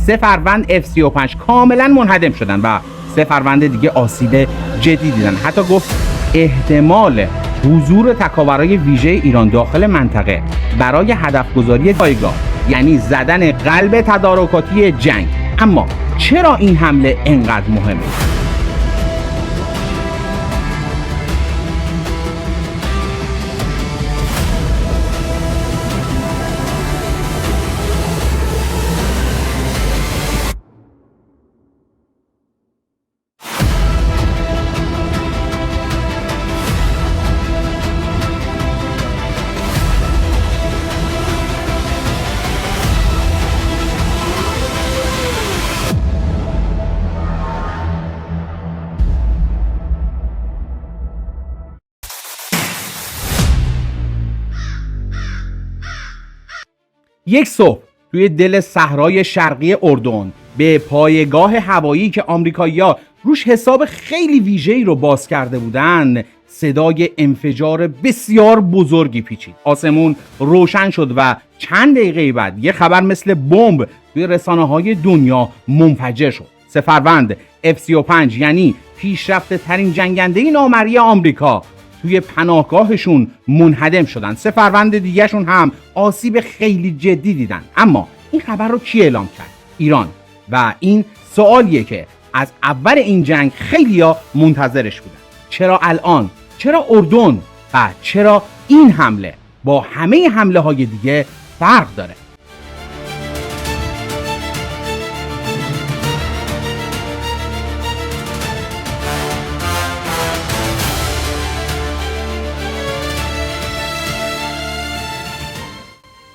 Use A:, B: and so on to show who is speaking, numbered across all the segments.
A: 3 فروند F-35 کاملا منهدم شدن و 3 فروند دیگه آسیب جدی دیدن. حتی گفت احتمال حضور تکاورای ویژه ایران داخل منطقه برای هدفگذاری پایگاه، یعنی زدن قلب تدارکاتی جنگ. اما چرا این حمله انقدر مهمه؟ یک صبح توی دل صحرای شرقی اردن به پایگاه هوایی که آمریکایی‌ها روش حساب خیلی ویژه‌ای رو باز کرده بودن، صدای انفجار بسیار بزرگی پیچید. آسمون روشن شد و چند دقیقه بعد یه خبر مثل بمب توی رسانه‌های دنیا منفجر شد. 3 فروند F-35 یعنی پیشرفته ترین جنگنده نامری آمریکا توی پناهگاهشون منهدم شدن. 3 فروند دیگهشون هم آسیب خیلی جدی دیدن. اما این خبر رو کی اعلام کرد؟ ایران. و این سوالیه که از اول این جنگ خیلیا منتظرش بودن. چرا الان؟ چرا اردن؟ و چرا این حمله با همه حمله های دیگه فرق داره؟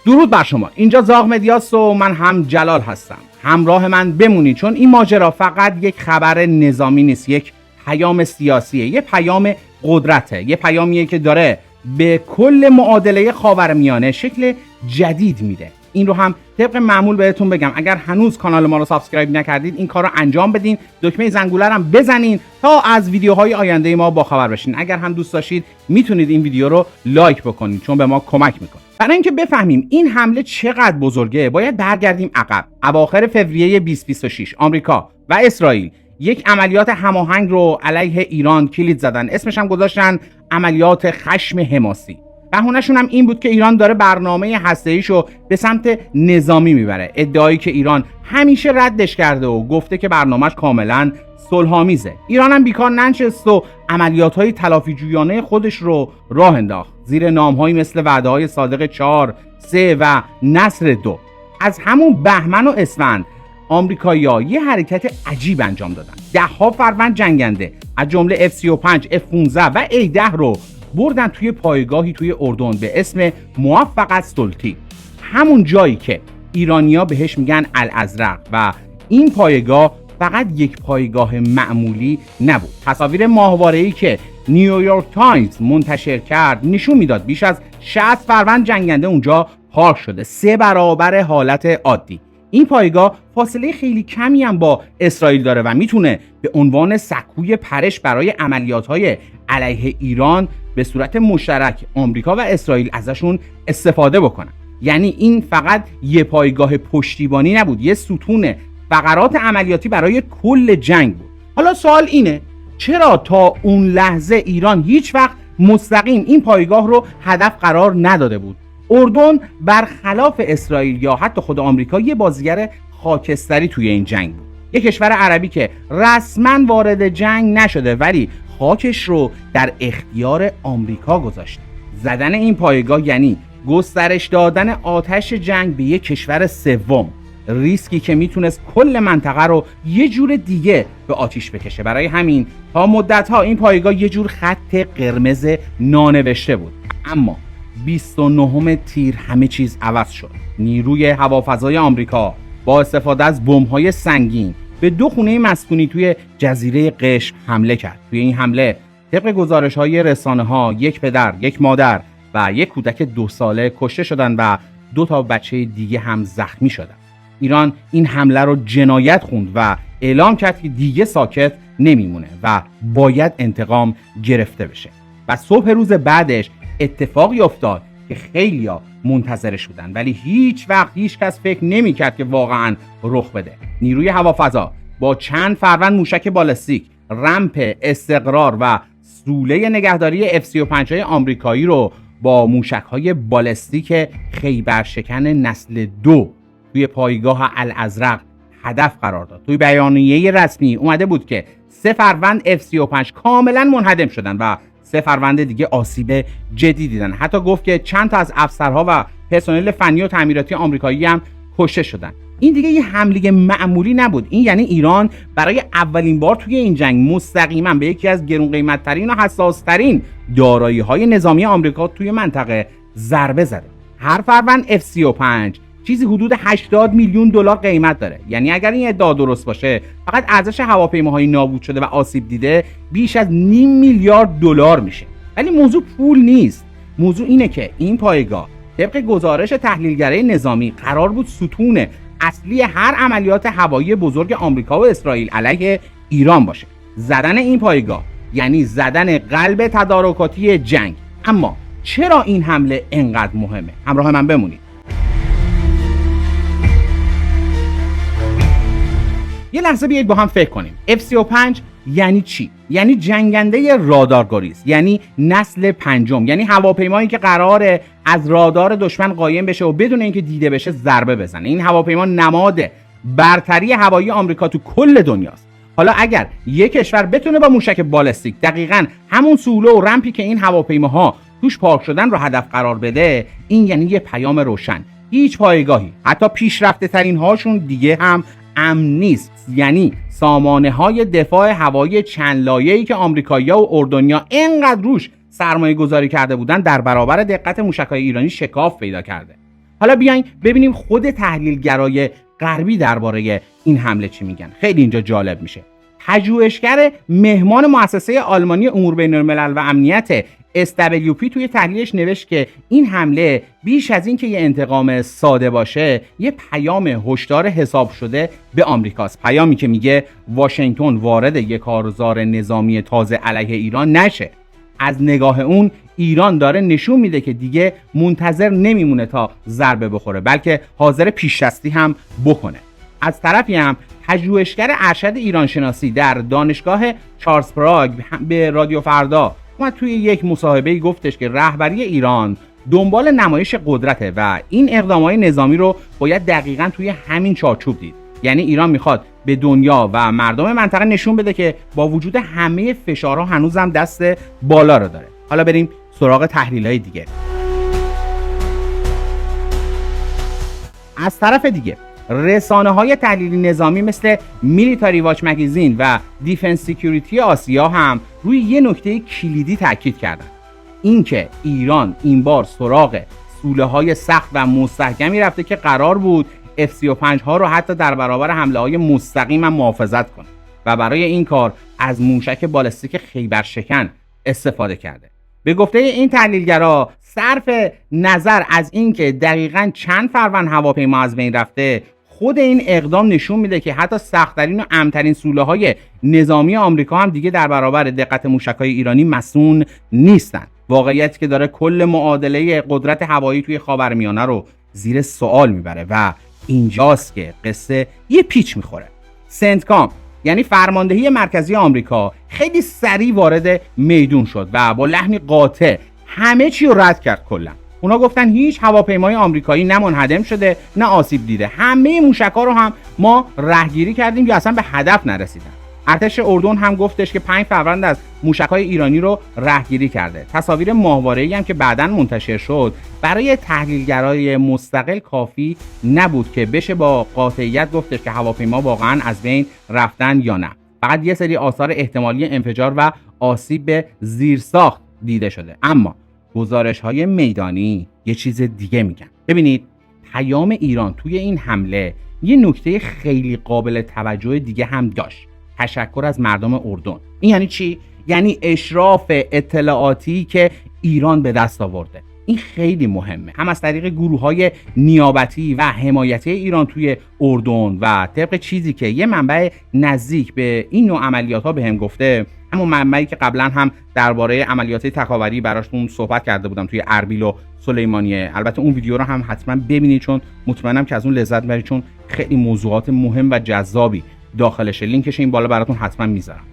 A: درود بر شما. اینجا زاغ مدیاست و من هم جلال هستم. همراه من بمونید چون این ماجرا فقط یک خبر نظامی نیست، یک پیام سیاسیه، یک پیام قدرته، یک پیامیه که داره به کل معادله خاورمیانه شکل جدید میده. این رو هم طبق معمول بهتون بگم، اگر هنوز کانال ما رو سابسکرایب نکردید این کار رو انجام بدین، دکمه زنگوله رو هم بزنین تا از ویدیوهای آینده ما باخبر بشین. اگر هم دوست داشتید میتونید این ویدیو رو لایک بکنید چون به ما کمک میکنه. برای اینکه بفهمیم این حمله چقدر بزرگه باید برگردیم عقب. اواخر فوریه 2026 آمریکا و اسرائیل یک عملیات هماهنگ رو علیه ایران کلید زدن. اسمش هم گذاشتن عملیات خشم حماسی. بهونه‌شون هم این بود که ایران داره برنامه هسته‌ایشو به سمت نظامی میبره. ادعایی که ایران همیشه ردش کرده و گفته که برنامه‌اش کاملا صلح‌آمیزه. ایران هم بیکار ننشست و عملیات‌های تلافی‌جویانه خودش رو راه انداخت زیر نام‌هایی مثل وعده‌های صادق 4، 3 و نصر 2. از همون بهمن و اسفند آمریکایی‌ها یه حرکت عجیب انجام دادن. 10 فروند جنگنده از جمله F-35، F-15 و A-10 رو بردن توی پایگاهی توی اردن به اسم موفقت سلطی، همون جایی که ایرانیا بهش میگن الازرق. و این پایگاه فقط یک پایگاه معمولی نبود. تصاویر ماهواره‌ای که نیویورک تایمز منتشر کرد نشون میداد بیش از 60 فروند جنگنده اونجا پارک شده، 3 برابر حالت عادی. این پایگاه فاصله خیلی کمی هم با اسرائیل داره و میتونه به عنوان سکوی پرش برای عملیات‌های علیه ایران به صورت مشترک آمریکا و اسرائیل ازشون استفاده بکنن. یعنی این فقط یه پایگاه پشتیبانی نبود، یه ستون فقرات عملیاتی برای کل جنگ بود. حالا سوال اینه چرا تا اون لحظه ایران هیچ وقت مستقیم این پایگاه رو هدف قرار نداده بود؟ اردن برخلاف اسرائیل یا حتی خود آمریکا یه بازیگر خاکستری توی این جنگ بود. یه کشور عربی که رسما وارد جنگ نشده ولی خاکش رو در اختیار آمریکا گذاشته. زدن این پایگاه یعنی گسترش دادن آتش جنگ به یک کشور سوم، ریسکی که میتونست کل منطقه رو یه جور دیگه به آتیش بکشه. برای همین تا مدت‌ها این پایگاه یه جور خط قرمز نانوشته بود. اما 29 تیر همه چیز عوض شد. نیروی هوافضای آمریکا با استفاده از بمب‌های سنگین به 2 خونه مسکونی توی جزیره قشم حمله کرد. توی این حمله طبق گزارش‌های رسانه‌ها 1 پدر، 1 مادر و 1 کودک 2 ساله کشته شدند و 2 تا بچه دیگه هم زخمی شدند. ایران این حمله رو جنایت خوند و اعلام کرد که دیگه ساکت نمیمونه و باید انتقام گرفته بشه. و صبح روز بعدش اتفاقی افتاد که خیلیا منتظرش بودن، ولی هیچ وقت هیچ کس فکر نمی‌کرد که واقعاً رخ بده. نیروی هوافضا با چند فروند موشک بالستیک، رمپ استقرار و سوله نگهداری F-35 های آمریکایی رو با موشک‌های بالستیک خیبرشکن نسل 2 توی پایگاه الازرق هدف قرار داد. توی بیانیه رسمی اومده بود که 3 فروند F-35 کاملا منهدم شدن و 3 فروند دیگه آسیب جدی دیدن. حتی گفت که چند تا از افسرها و پرسنل فنی و تعمیراتی آمریکایی هم کشته شدن. این دیگه یه حمله معمولی نبود. این یعنی ایران برای اولین بار توی این جنگ مستقیما به یکی از گرون قیمت‌ترین و حساس‌ترین دارایی‌های نظامی آمریکا توی منطقه ضربه زده. هر فروند F-35 چیزی حدود 80 میلیون دلار قیمت داره. یعنی اگر این ادعا درست باشه، فقط ارزش هواپیماهای نابود شده و آسیب دیده بیش از نیم میلیارد دلار میشه. ولی موضوع پول نیست. موضوع اینه که این پایگاه طبق گزارش تحلیلگرای نظامی قرار بود ستون اصلی هر عملیات هوایی بزرگ آمریکا و اسرائیل علیه ایران باشه. زدن این پایگاه یعنی زدن قلب تدارکاتی جنگ. اما چرا این حمله انقدر مهمه؟ همراه من بمونید. یه لحظه بیایید با هم فکر کنیم. F-35 یعنی چی؟ یعنی جنگنده رادارگریز، یعنی نسل 5، یعنی هواپیمایی که قراره از رادار دشمن قایم بشه و بدون اینکه دیده بشه ضربه بزنه. این هواپیما نماد برتری هوایی آمریکا تو کل دنیاست. حالا اگر یک کشور بتونه با موشک بالستیک دقیقاً همون سوله و رمپی که این هواپیماها توش پارک شدن رو هدف قرار بده، این یعنی یه پیام روشن. هیچ پایگاهی، حتی پیشرفته ترین هاشون دیگه هم امن نیست. یعنی سامانه های دفاع هوایی چند لایه‌ای که آمریکایی‌ها و اردنیا اینقدر روش سرمایه گذاری کرده بودن در برابر دقت موشک‌های ایرانی شکاف پیدا کرده. حالا بیاین ببینیم خود تحلیلگرای غربی درباره این حمله چی میگن. خیلی اینجا جالب میشه. پژوهشگر مهمان مؤسسه آلمانی امور بین‌الملل و امنیت SWP توی تحلیلش نوشت که این حمله بیش از این که یه انتقام ساده باشه، یه پیام هشدار حساب شده به آمریکاست. پیامی که میگه واشنگتن وارد یک کارزار نظامی تازه علیه ایران نشه. از نگاه اون ایران داره نشون میده که دیگه منتظر نمیمونه تا ضربه بخوره، بلکه حاضر پیش‌دستی هم بکنه. از طرفی هم پژوهشگر ارشد ایران شناسی در دانشگاه چارلز پراگ به رادیو فردا اومد توی یک مصاحبه‌ای گفتش که رهبری ایران دنبال نمایش قدرته و این اقدامات نظامی رو باید دقیقاً توی همین چارچوب دید. یعنی ایران میخواد به دنیا و مردم منطقه نشون بده که با وجود همه فشارها هنوزم دست بالا رو داره. حالا بریم سراغ تحلیل‌های دیگه. از طرف دیگه رسانه‌های تحلیلی نظامی مثل میلیتاری واچ مگزین و دیفنس سکیوریتی آسیا هم روی یه نکته کلیدی تاکید کردن. اینکه ایران این بار سراغ سوله‌های سخت و مستحکمی رفته که قرار بود F-35 ها رو حتی در برابر حمله‌های مستقیم هم محافظت کنه و برای این کار از موشک بالستیک خیبرشکن استفاده کرده. به گفته این تحلیلگرا صرف نظر از اینکه دقیقاً چند فروند هواپیما از بین رفته، خود این اقدام نشون میده که حتی سخت‌ترین و امن‌ترین سوله‌های نظامی آمریکا هم دیگه در برابر دقت موشک‌های ایرانی مصون نیستن. واقعیتی که داره کل معادله قدرت هوایی توی خاورمیانه رو زیر سوال میبره و اینجاست که قصه یه پیچ میخوره. سنتکام یعنی فرماندهی مرکزی آمریکا خیلی سریع وارد میدون شد و با لحنی قاطع همه چی رو رد کرد. کلا اونا گفتن هیچ هواپیمای آمریکایی نه منهدم شده نه آسیب دیده، همه موشک‌ها رو هم ما رهگیری کردیم یا اصلا به هدف نرسیدن. ارتش اردن هم گفتش که 5 فروند از موشک‌های ایرانی رو رهگیری کرده. تصاویر ماهواره‌ای هم که بعداً منتشر شد برای تحلیلگرای مستقل کافی نبود که بشه با قاطعیت گفتش که هواپیما واقعاً از بین رفتن یا نه. فقط یه سری آثار احتمالی انفجار و آسیب به زیرساخت دیده شده. اما گزارش‌های میدانی یه چیز دیگه میگن. ببینید پیام ایران توی این حمله یه نکته خیلی قابل توجه دیگه هم داشت. تشکر از مردم اردن. این یعنی چی؟ یعنی اشراف اطلاعاتی که ایران به دست آورده. این خیلی مهمه، هم از طریق گروه‌های نیابتی و حمایتی ایران توی اردن و طبق چیزی که یه منبع نزدیک به این نوع عملیات‌ها بهم گفته، همون منبعی که قبلا هم درباره عملیات تکاوری براشون صحبت کرده بودم توی اربیل و سلیمانیه. البته اون ویدیو رو هم حتما ببینید چون مطمئنم که از اون لذت ببرید، چون خیلی موضوعات مهم و جذابی داخلشه. لینکش این بالا براتون حتما میذارم.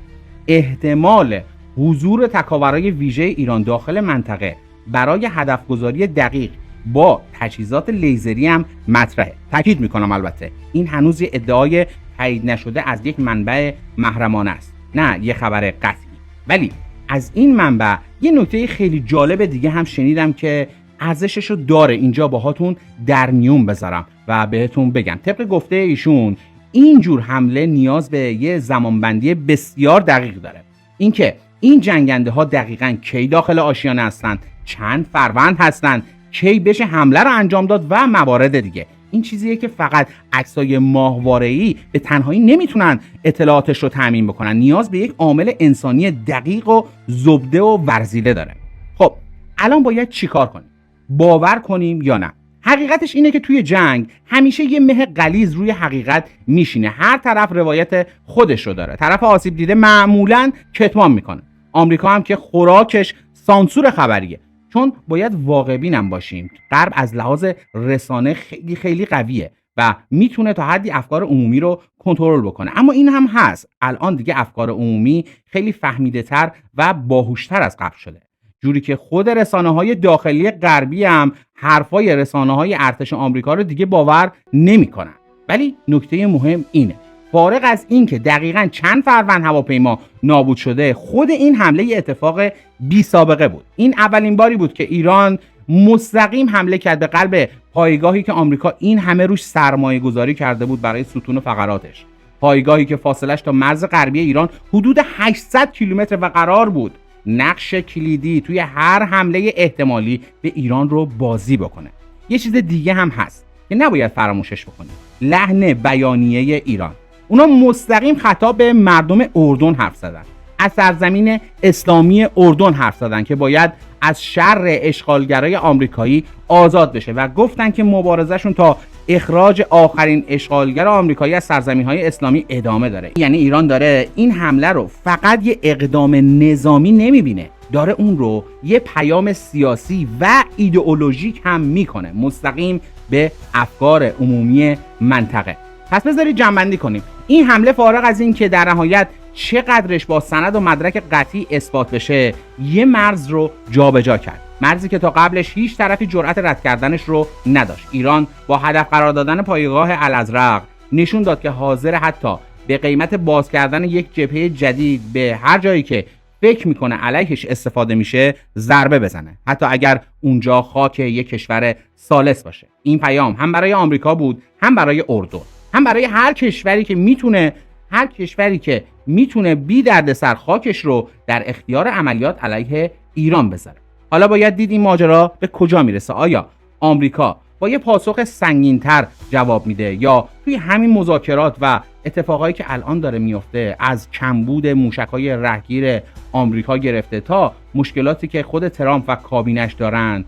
A: احتمال حضور تکاورای ویژه ایران داخل منطقه برای هدفگذاری دقیق با تجهیزات لیزری هم مطرحه. تاکید میکنم البته این هنوز یه ادعای تایید نشده از یک منبع محرمانه است، نه یه خبر قطعی. ولی از این منبع یه نکته خیلی جالب دیگه هم شنیدم که ارزششو داره اینجا باهاتون در میون بذارم و بهتون بگم. طبق گفته ایشون این جور حمله نیاز به یه زمانبندی بسیار دقیق داره. اینکه این جنگنده ها دقیقاً کی داخل آشیانه هستن، چند فروند هستن، کی بشه حمله رو انجام داد و موارد دیگه. این چیزیه که فقط عکسای ماهواره‌ای به تنهایی نمیتونن اطلاعاتش رو تامین بکنن، نیاز به یک عامل انسانی دقیق و زبده و ورزیده داره. خب الان باید چیکار کنیم؟ باور کنیم یا نه؟ حقیقتش اینه که توی جنگ همیشه یه مه غلیظ روی حقیقت میشینه. هر طرف روایت خودش رو داره. طرف آسیب دیده معمولاً کتمان میکنه. آمریکا هم که خوراکش سانسور خبریه، چون باید واقع بینم باشیم. غرب از لحاظ رسانه خیلی خیلی قویه و میتونه تا حدی افکار عمومی رو کنترل بکنه. اما این هم هست، الان دیگه افکار عمومی خیلی فهمیده تر و باهوشتر از قبل شده، جوری که خود رسانه‌های داخلی غربی هم حرفای رسانه‌های ارتش آمریکا رو دیگه باور نمی‌کنن. ولی نکته مهم اینه، فارغ از این که دقیقاً چند فروند هواپیما نابود شده، خود این حمله یه اتفاق بی سابقه بود. این اولین باری بود که ایران مستقیم حمله کرد به قلب پایگاهی که آمریکا این همه روش سرمایه گذاری کرده بود برای ستون و فقراتش. پایگاهی که فاصلش تا مرز غربی ایران حدود 800 کیلومتر و قرار بود نقش کلیدی توی هر حمله احتمالی به ایران رو بازی بکنه. یه چیز دیگه هم هست که نباید فراموشش بکنیم، لحن بیانیه ایران. اونا مستقیم خطاب به مردم اردن حرف زدن، از سرزمین اسلامی اردن حرف زدن که باید از شر اشغالگرای آمریکایی آزاد بشه و گفتن که مبارزهشون تا اخراج آخرین اشغالگر آمریکایی از سرزمین‌های اسلامی ادامه داره. یعنی ایران داره این حمله رو فقط یه اقدام نظامی نمیبینه، داره اون رو یه پیام سیاسی و ایدئولوژیک هم میکنه، مستقیم به افکار عمومی منطقه. پس بذارید جمع‌بندی کنیم. این حمله فارغ از این که در نهایت چقدرش با سند و مدرک قطعی اثبات بشه، یه مرز رو جابجا کرد، مرزی که تا قبلش هیچ طرفی جرأت رد کردنش رو نداشت. ایران با هدف قرار دادن پایگاه الازرق نشون داد که حاضر حتی به قیمت باز کردن یک جبهه جدید به هر جایی که فکر میکنه علیهش استفاده میشه ضربه بزنه، حتی اگر اونجا خاک یک کشور ثالث باشه. این پیام هم برای آمریکا بود، هم برای اردن، هم برای هر کشوری که میتونه بی دردسر خاکش رو در اختیار عملیات علیه ایران بذاره. حالا باید دید این ماجرا به کجا میرسه. آیا آمریکا با یه پاسخ سنگین‌تر جواب میده یا توی همین مذاکرات و اتفاقایی که الان داره میفته، از کمبود موشک‌های رهگیر آمریکا گرفته تا مشکلاتی که خود ترامپ و کابینش دارن،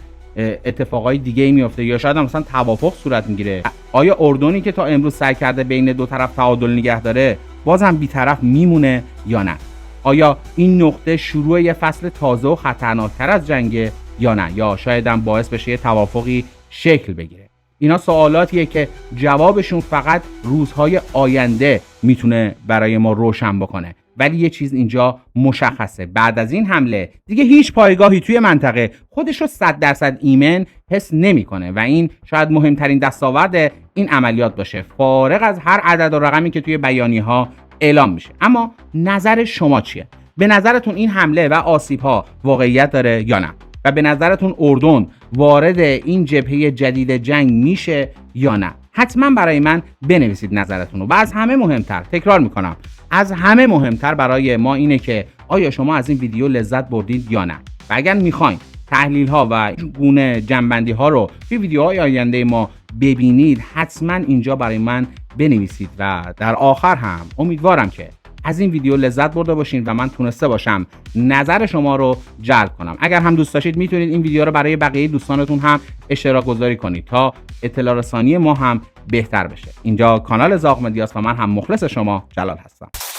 A: اتفاقای دیگه میفته یا شاید هم مثلا توافق صورت میگیره؟ آیا اردنی که تا امروز سعی کرده بین دو طرف تعادل نگه داره بازم بی‌طرف میمونه یا نه؟ آیا این نقطه شروع یه فصل تازه و خطرناکتر از جنگه یا نه؟ یا شاید هم باعث بشه یه توافقی شکل بگیره؟ اینا سوالاتیه که جوابشون فقط روزهای آینده میتونه برای ما روشن بکنه. ولی یه چیز اینجا مشخصه، بعد از این حمله دیگه هیچ پایگاهی توی منطقه خودش رو 100% ایمن حس نمیکنه و این شاید مهمترین دستاورد این عملیات باشه، فارغ از هر عدد و رقمی که توی بیانیه‌ها اعلام میشه. اما نظر شما چیه؟ به نظرتون این حمله و آسیب‌ها واقعیت داره یا نه؟ و به نظرتون اردن وارد این جبهه جدید جنگ میشه یا نه؟ حتما برای من بنویسید نظرتون رو. و از همه مهمتر، تکرار میکنم، از همه مهمتر برای ما اینه که آیا شما از این ویدیو لذت بردید یا نه؟ و اگر میخواین تحلیل ها و گونه جنبندی ها رو توی ویدیوهای آینده ما ببینید، حتما اینجا برای من بنویسید. و در آخر هم امیدوارم که از این ویدیو لذت برده باشین و من تونسته باشم نظر شما رو جلب کنم. اگر هم دوست داشتید میتونید این ویدیو رو برای بقیه دوستانتون هم اشتراک گذاری کنید تا اطلاع رسانی ما هم بهتر بشه. اینجا کانال زاغ مدیاست و من هم مخلص شما جلال هستم.